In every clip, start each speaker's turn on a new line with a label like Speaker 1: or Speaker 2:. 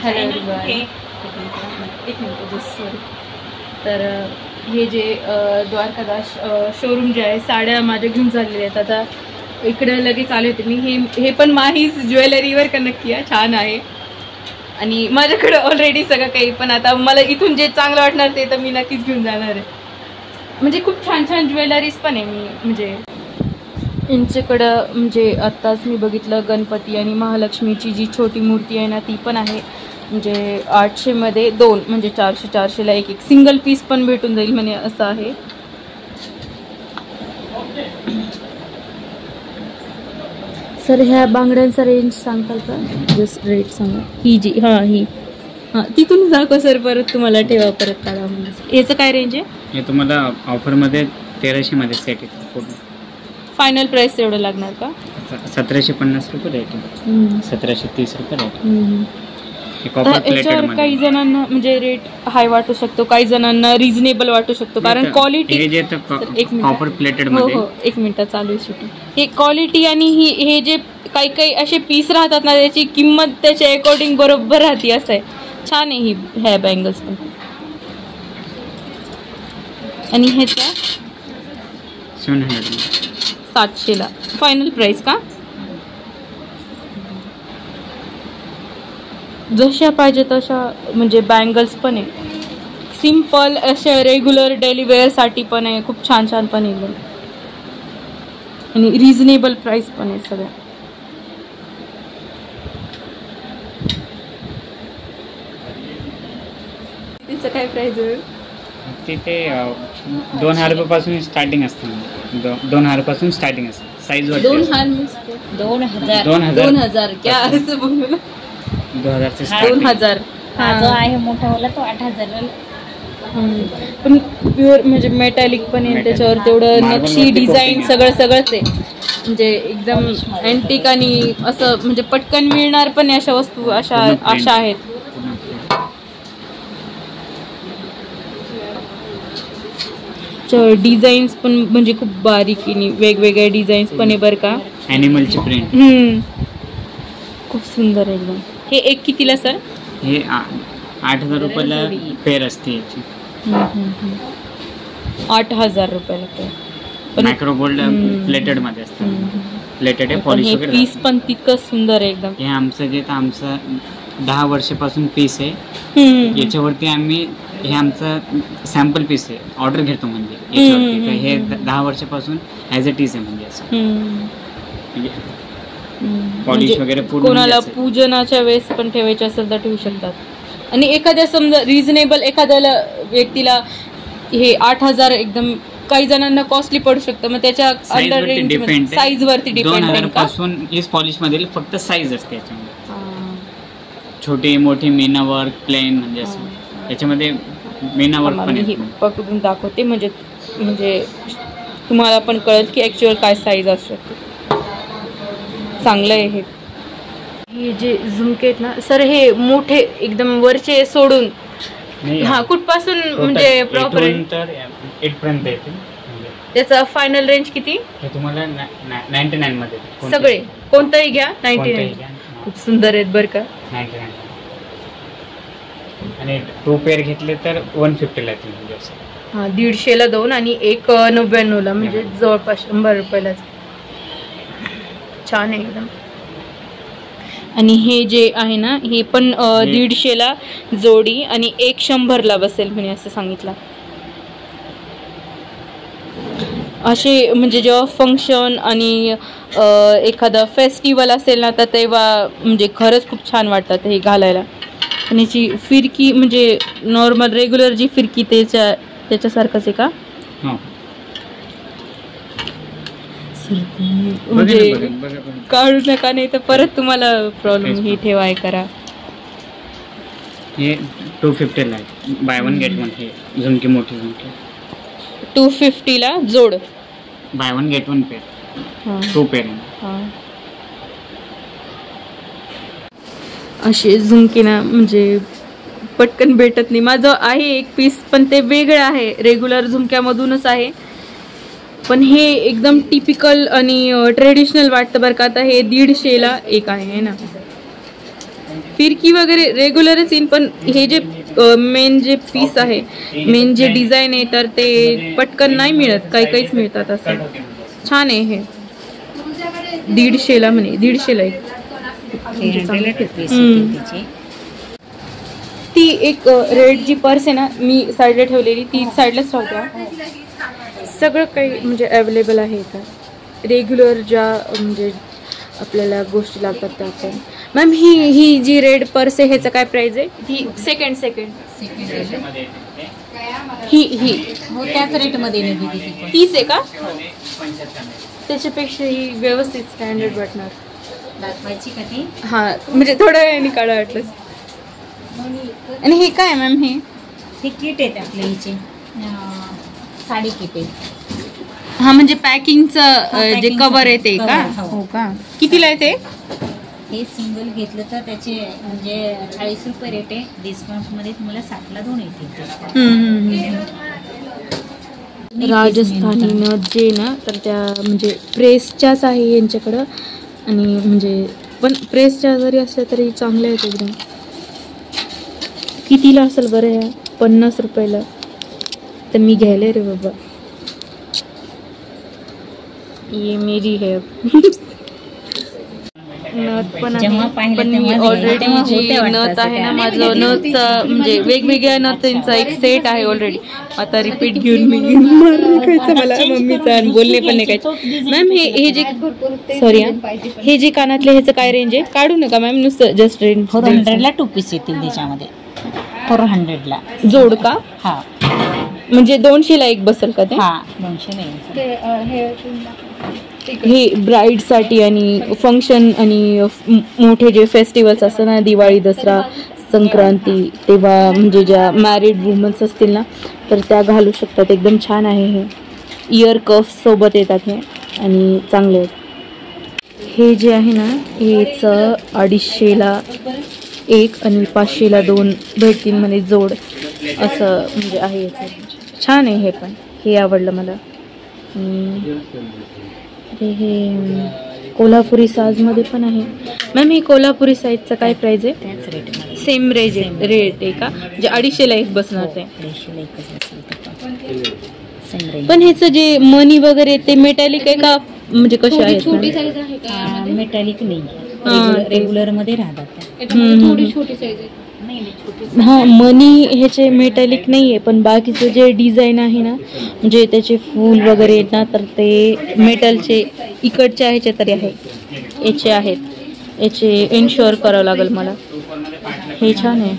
Speaker 1: Hello everyone, एक minute sorry. तर हे जे द्वारकादास शोरूम जे आहे साड्या माझ्या घेऊन चाललेल्या आहेत. आता इकडे लगेच आले होते मी. हे पण माहीच ज्वेलरीवर का नक्की आहे, छान आहे. आणि माझ्याकडे ऑलरेडी सगळं काही, पण आता मला इथून जे चांगलं वाटणार ते तर मी नक्कीच घेऊन जाणार आहे. म्हणजे खूप छान छान ज्वेलरीज पण आहे. मी म्हणजे यांच्याकडं म्हणजे आत्ताच मी बघितलं गणपती आणि महालक्ष्मीची जी छोटी मूर्ती आहे ना ती पण आहे. म्हणजे 800 मध्ये 2, म्हणजे 400 ला एक सिंगल पीस पण भेटून जाईल म्हणे, असं आहे. सर ह्या बांगड्यांचा रेंज सांगताल का? जस्ट रेट सांगा. ही जी ही तिथून दाखव सर, परत तुम्हाला ठेवा, परत काढा. याचं काय रेंज आहे?
Speaker 2: हे तुम्हाला ऑफरमध्ये 1300 मध्ये सेट आहे. पूर्ण
Speaker 1: फायनल प्राइस एवढं लागणार का?
Speaker 2: 1750 रुपये रेट आहे. 1730 रुपये रेट.
Speaker 1: याच्यावर काही जणांना म्हणजे रेट हाय वाटू शकतो, काही जणांना रिझनेबल वाटू शकतो, कारण क्वालिटी.
Speaker 2: कॉपर प्लेटेड मध्ये.
Speaker 1: हो, 1 मिनिट चालू आहे शूटिंग. हे क्वालिटी आणि हे जे काही असे पीस राहतात ना, त्याची किंमत त्याच्या अकॉर्डिंग बरोबर राहते, असं आहे. छान आहे ही ह्या बँगल्स पण. आणि ह्याच्या 700 ला फायनल प्राइस का? जशा पाहिजे तशा म्हणजे बँगल्स पण आहे. सिम्पल अशा रेग्युलर डेली वेअरसाठी पण आहे. खूप छान छान पण आहे आणि रिझनेबल प्राइस पण आहे सगळ्या. तिचं काय प्राइस आहे?
Speaker 2: तिथे 2000 रुपयापासून स्टार्टिंग असते. 2000 पासून स्टार्टिंग असते. साईज वर
Speaker 1: 2000 क्या असं बोलू. 2000
Speaker 3: हा जो आहे मोठा वाला तो 8000
Speaker 1: पण प्युअर म्हणजे मेटॅलिक पण आहे. त्याच्यावर तेवढं नक्षी डिझाईन सगळंच आहे. म्हणजे एकदम अँटिक आणि असं म्हणजे पटकन मिळणार पण अशा वस्तू अशा आहेत. डिझाईन्स पण म्हणजे खूप बारीकीने वेगवेगळ्या डिझाईन्स पण आहे बरं का.
Speaker 2: ॲनिमलची प्रिंट
Speaker 1: खूप सुंदर आहे एकदम. हे एक कितीला सर?
Speaker 2: हे 8000 रुपयाला पेअर असते याची.
Speaker 1: 8000 रुपयाला पेअर.
Speaker 2: मायक्रो गोल्ड प्लेटेड मध्ये असतं. प्लेटेड आहे, पॉलिश वगैरे.
Speaker 1: पीस पण तितकं सुंदर आहे एकदम.
Speaker 2: हे आमचं 10 वर्षापासून पीस आहे. याच्यावरती आम्ही हे आमचं सॅम्पल पीस आहे, ऑर्डर घेतो म्हणजे याच्यावरती. तर हे 10 वर्षापासून ॲज इट इज आहे म्हणजे असं. पॉलिश वगैरे पूर्ण.
Speaker 1: कोणाला पूजनाच्या वेळेस पण ठेवायचे असेल तर ठेवू शकतात. आणि एखाद्या समजा रिझनेबल एखाद्याला व्यक्तीला हे 8000 एकदम काही जणांना कॉस्टली पडू शकतं. मग त्याच्या अंडर रेंज साईज वरती डिपेंड.
Speaker 2: 2000 पासून इस पॉलिश मध्ये फक्त साईज असते याच्यामध्ये. छोटी मोठी मीना वर्क, प्लेन, म्हणजे असं याच्यामध्ये मीना वर्क पण आहे.
Speaker 1: पकडून दाखवते म्हणजे तुम्हाला पण कळेल की ऍक्च्युअल काय साईज असू शकते. चांगलं आहे हे जे झुमके आहेत ना सर, हे मोठे एकदम वरचे सोडून कुठपासून म्हणजे प्रॉपर
Speaker 2: 8 पर्यंत येते.
Speaker 1: त्याचा फायनल रेंज किती?
Speaker 2: हे तुम्हाला 99 मध्ये
Speaker 1: सगळे कोणतंही घ्या. 99. खूप सुंदर आहेत बरं का.
Speaker 2: 99. आणि 2 पेअर घेतले तर 150 ला येतील म्हणजे असं.
Speaker 1: 150 ला 2 आणि एक 99 ला, म्हणजे जवळपास 100 रुपयालाच. छान आहे एकदम. आणि हे जे आहे ना हे पण 150 ला जोडी आणि एक 100 ला बसेल म्हणे, असं सांगितलं. असे म्हणजे जेव्हा फंक्शन आणि एखादा फेस्टिवल असेल ना तर तेव्हा म्हणजे खरंच खूप छान वाटतात हे घालायला. आणि याची फिरकी म्हणजे नॉर्मल रेग्युलर जी फिरकी त्याच्यासारखंच आहे का? म्हणजे काढू नका, नाही तर परत तुम्हाला प्रॉब्लेम. हे ठेवाय करा.
Speaker 2: हे 250 ला बाय 1 गेट 1. हे झुमकी मोठी झुमकी
Speaker 1: 250 ला जोड.
Speaker 2: Buy 1 get 1 pair. 2 पेअर.
Speaker 1: असे झुमके ना म्हणजे पटकन भेटत नाही. माझं आहे एक पीस, पण ते वेगळं आहे, रेग्युलर झुमक्यामधूनच आहे. पण हे एकदम टिपिकल आणि ट्रेडिशनल वाटतं बरं का. आता हे 150 ला एक आहे ना. फिरकी वगैरे रेग्युलरच येईन, पण हे जे मेन जे पीस आहे, मेन जे डिझाईन आहे, तर ते पटकन नाही मिळत, काहीच मिळतात असं. छान आहे हे. 150ला म्हणे, 150ला एक. ती एक रेड जी पर्स आहे ना, मी साईडला ठेवलेली, ती साईडलाच राहते. सगळं काही म्हणजे अवेलेबल आहे इथं. रेग्युलर ज्या म्हणजे आपल्याला गोष्टी लागतात त्या आपण. मॅम ही जी रेड पर्स आहे ह्याचं काय प्राइस आहे? ही सेकंड ही
Speaker 3: हो त्याच रेटमध्ये निघाली ती.
Speaker 1: 30 आहे का? त्याच्यापेक्षा ही व्यवस्थित स्टँडर्ड वाटणार.
Speaker 3: दाखवायची का ती?
Speaker 1: हां, म्हणजे थोड्या वेळाने काढा वाटलंच. आणि हे काय मॅम? हे
Speaker 3: किट आहेत आपल्या हिचे, साडी किट आहे.
Speaker 1: हा, म्हणजे पॅकिंगचं जे कवर आहे ते का? हो का? कितीला आहे ते?
Speaker 3: हे सिंगल घेतलं तर त्याचे म्हणजे 40 रुपये रेट आहे. डिस्काउंटमध्ये तुम्हाला 60ला 2 येतील.
Speaker 1: राजस्थानी नथ जे ना, तर त्या म्हणजे प्रेसच्याच आहे यांच्याकडं. आणि म्हणजे पण प्रेसच्या जरी असल्या तरी चांगल्या आहेत एकदम. कितीला असेल बरं? ह्या 50 रुपयाला. तर मी घ्यायला रे बाबा. ये मेरी है. नथ पण आहे, पण मी ऑलरेडी जी नथ आहे ना, माझं नथ म्हणजे वेगवेगळ्या नथींचा एक सेट आहे ऑलरेडी. आता रिपीट घेऊन मी मला मम्मीचा बोलणे पण नाही काय. मॅम हे जे सॉरी हे जे कानातले ह्याचं काय रेंज आहे? काढू नका मॅम, नुसतं जस्ट रेंज.
Speaker 3: 400ला 2 पीस येतील त्याच्यामध्ये. 400ला
Speaker 1: जोड का?
Speaker 3: हा,
Speaker 1: म्हणजे 200ला एक बसेल का ते?
Speaker 3: हा, 200ला.
Speaker 1: हे ब्राईडसाठी आणि फंक्शन आणि मोठे जे फेस्टिवल्स असतात ना, दिवाळी, दसरा, संक्रांती, तेव्हा म्हणजे ज्या मॅरिड वुमन्स असतील ना, तर त्या घालू शकतात. एकदम छान आहे हे. इयर कफ्स सोबत येतात हे आणि चांगले आहेत. हे जे आहे ना, हेचं 250ला 1 आणि 500ला 2 भेटतील म्हणे जोड, असं म्हणजे आहे याचं. छान आहे हे पण, हे आवडलं मला. हे कोल्हापुरी साजमध्ये पण आहे. मॅम हे कोल्हापुरी साईजचं काय प्राइस आहे? सेम रेट आहे का? म्हणजे 250ला एक बसणार ते. पण ह्याचं जे मनी वगैरे ते मेटॅलिक आहे का, म्हणजे कसे आहेत?
Speaker 3: छोटी साईज आहे का? मेटॅलिक नाही, रेग्युलर मध्ये राहतात.
Speaker 1: थोडी छोटी साईज आहे. हां, मनी ह्याचे मेटॅलिक नाही आहे, पण बाकीचं जे डिझाईन आहे ना, म्हणजे त्याचे फूल वगैरे ना, तर ते मेटलचे इकडचे ह्याचे तरी आहे, याचे आहेत. याचे इन्शुअर करावं लागेल मला. हे छान आहे.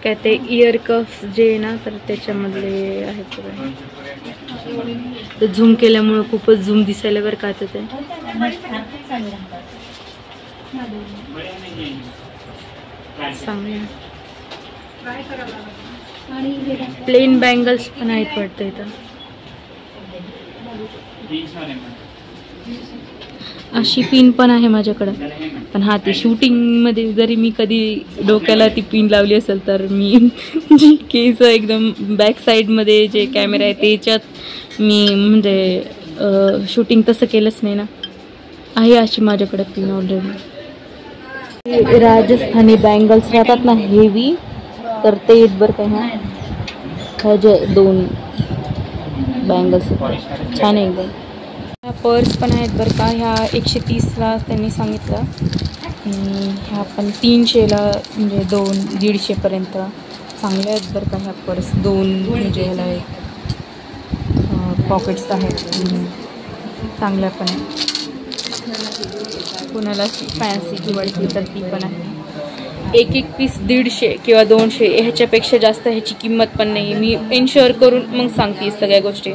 Speaker 1: काय ते इयर कफ्स जे आहे ना, तर त्याच्यामधले आहेत. तर झूम केल्यामुळं खूपच झूम दिसायला बरं का ते. चांगले प्लेन बँगल्स पण आहेत वाटतं इथं. अशी पिन पण आहे माझ्याकडं, पण हा ती शूटिंगमध्ये जरी मी कधी डोक्याला ती पिन लावली असेल, तर मी जी केस एकदम बॅक साईडमध्ये जे कॅमेरा आहे त्याच्यात मी म्हणजे शूटिंग तसं केलंच नाही ना. आहे अशी माझ्याकडे पिन ऑलरेडी. राजस्थानी बँगल्स राहतात ना हेवी, तर ते आहेत बरं का. ह्या ज्या 2 बँगल्स छान आहे एकदम. पर्स पण आहेत बरं का. ह्या 130ला त्यांनी सांगितलं. ह्या पण 300ला म्हणजे 2 150पर्यंत चांगल्या आहेत बरं का. ह्या पर्स 2 म्हणजे ह्याला पॉकेट्स आहेत, चांगल्या पण आहेत. कोणाला फॅन्सी किंवा तर ती पण आहे. एक पीस 150 किंवा 200, ह्याच्यापेक्षा जास्त ह्याची किंमत पण नाही. मी इन्शुअर करून मग सांगते सगळ्या गोष्टी.